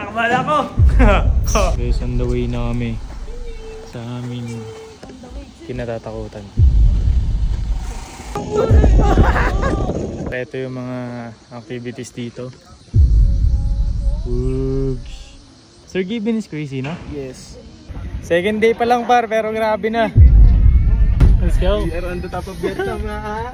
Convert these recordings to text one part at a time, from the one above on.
Pinakamal ako! Guys, on the way na kami sa aming kinatatakutan. Ito yung mga activities dito. Oops. Sir Gibbon is crazy, no? Yes. Second day pa lang par, pero grabe na. Let's go. We are on the top of Vietnam na.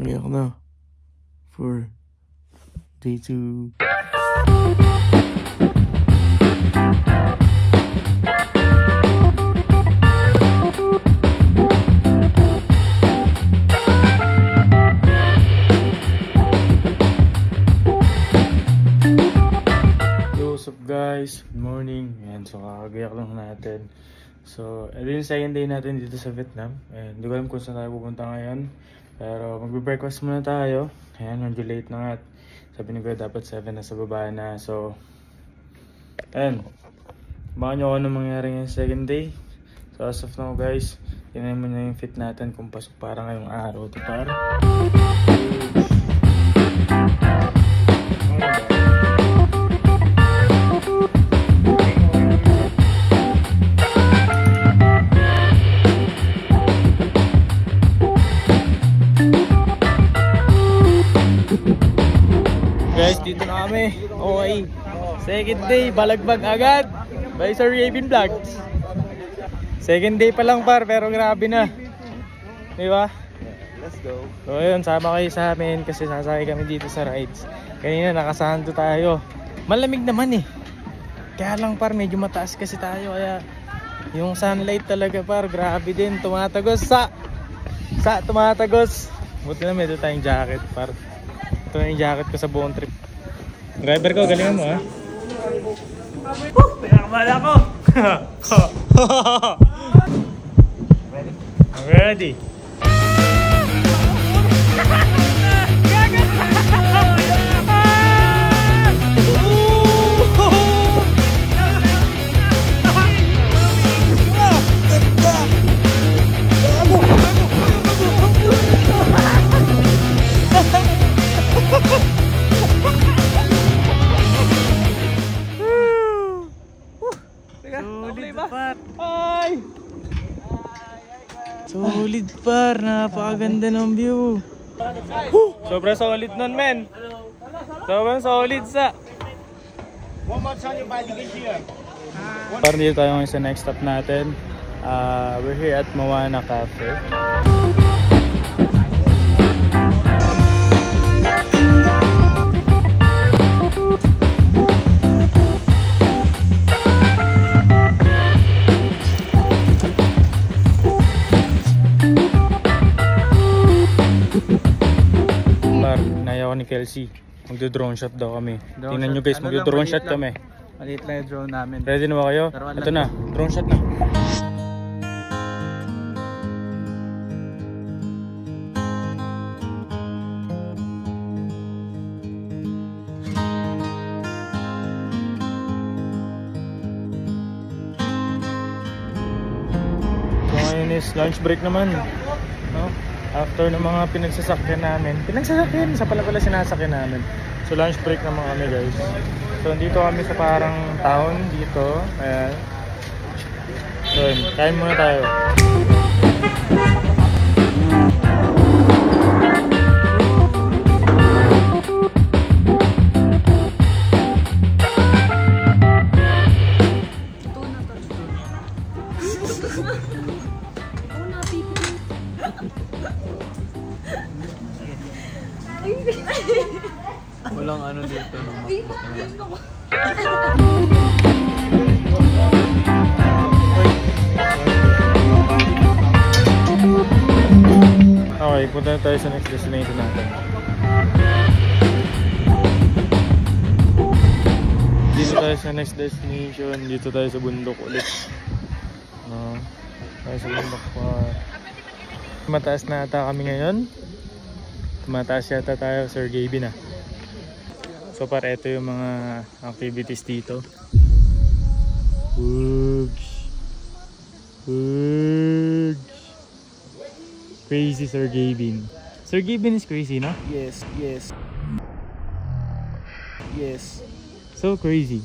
Umiyak na for day 2. What's up guys? Good morning. And so kakagayak lang natin. So, ito yung second day natin dito sa Vietnam. And hindi ko alam kung saan tayo pupunta ngayon. Pero magbe-breakfast muna tayo. Ayan, medyo late na nga. Sabi ni Kuya dapat 7 na sa baba na. So, ayan. Baka nyo ano mangyari ngayong second day. So, as of now guys, tingnan mo na yung fit natin kung pasok para ngayong araw. Ito para. Guys, dito na kami. Okay. Second day, balagbag agad. By Sir Raven Vlogs. Second day pa lang par, pero grabe na. Diba? Let's go. So ayun, sama kayo sa amin kasi sasakay kami dito sa rides. Kanina nakasanto tayo. Malamig naman eh. Kaya lang par, medyo mataas kasi tayo. Kaya yung sunlight talaga par, grabe din. Tumatagos tumatagos. Buti na meron tayong jacket par. Ito na yung jacket ko sa buong trip. Driver ko, galingan mo ha. Pinakamal ako! Ready? Solid par, napakaganda ng view. Sobrang solid nun men. Sobrang solid sa. Par dito tayo ngayon sa next stop natin. We're here at Moana Cafe. Ni Kelsey, magdo-drone shot daw kami. Tingnan nyo guys, magdo-drone shot kami. Maliit lang yung drone namin. Ready na ba kayo? Ito na, drone shot na. So ngayon is lunch break naman, no? After ng mga pinagsasakyan namin. Sa pala sinasakyan namin. So lunch break naman kami guys. So dito kami sa parang town dito. Ayan. So kain muna tayo. Walang ano dito. Okay, punta na tayo sa next destination natin. Dito tayo sa next destination. Dito tayo sa bundok ulit. Tayo sa bundok pa. Mataas na ata kami ngayon. Tumataas yata tayo, Sir Gaby na. So para ito yung mga activities dito. Woogs. Woogs. Crazy Sir Gavin. Sir Gavin is crazy, no? Yes, yes. Yes. So crazy.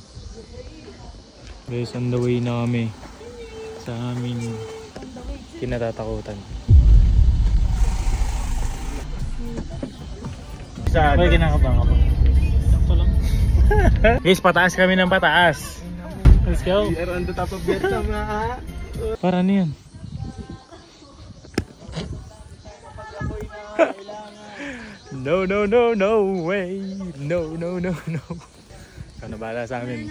Guys, on the way na kami sa aming kinatatakutan. May kinakabang ako. Sakto lang. Guys, pataas kami ng pataas. Let's go. We are on the top of Vietnam na ha. Para ano yan? No, no, no, no way. No, no, no, no. Ikaw na bahala sa amin.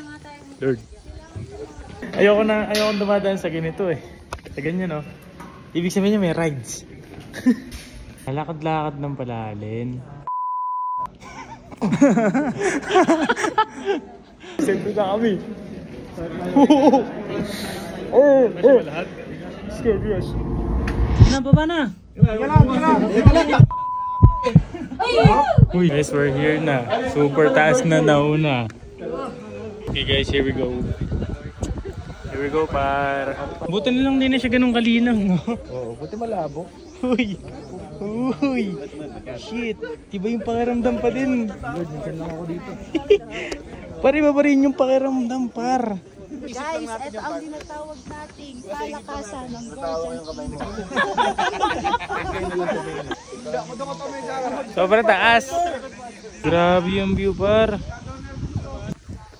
Lord. Ayoko dumadaan sa ganito eh. Sa ganyan, no? Ibig sabihin niya may rides. Lakad-lakad ng palalin. Siyempre na kami. Let's go, guys. Baba na. Uy, guys, we're here na. Super taas na nauna. Okay guys, here we go. Here we go, par. Buti na lang din na siya ganun kalinaw. Oo, buti malabo. Uy. Uy. Shit. Iba yung pakiramdam pa din. Lord, nandiyan lang ako dito. Pare ba rin yung pakiramdam, par? Guys, ito ang dinatawag nating palakasan ng gorgeous. Sobrang taas. Grabe yung view, par.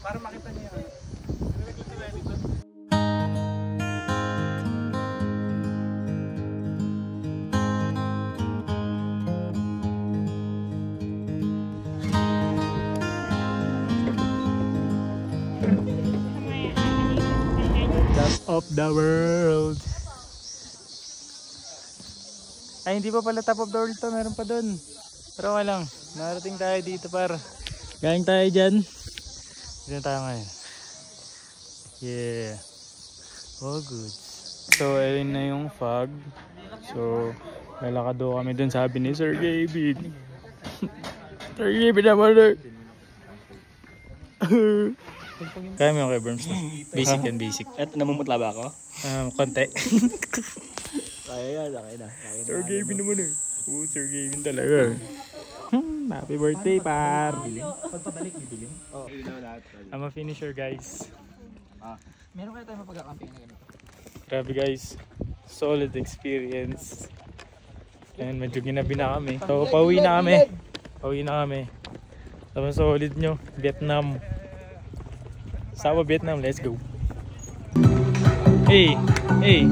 Para makita niyo. Top of the world. Ay, hindi pa pala top of the world to. Meron pa dun. Pero okay lang. Narating tayo dito, par. Galing tayo dyan. Dito tayo ngayon. Yeah. All good. So, ayun na yung fog. So, lalakad daw kami dun, sabi ni Sir Gavin. Sir Gavin naman na. Kaya mo yung kay Berms na. Basic yan, basic. At namumutla ba ako? Konti. Kaya na. Sir Gavin naman eh. Oo, Sir Gavin talaga. Happy birthday, par. Pagpabalik, bibiling? Oo, ilaw lahat. I'm a finisher, guys. Meron kaya tayo mapag-camping na ganito? Grabe, guys. Solid experience. And medyo ginabi na kami. So, pauwi na kami. Pauwi na kami. Tapos solid nyo. Vietnam. Sawa Vietnam, let's go. Hey, hey.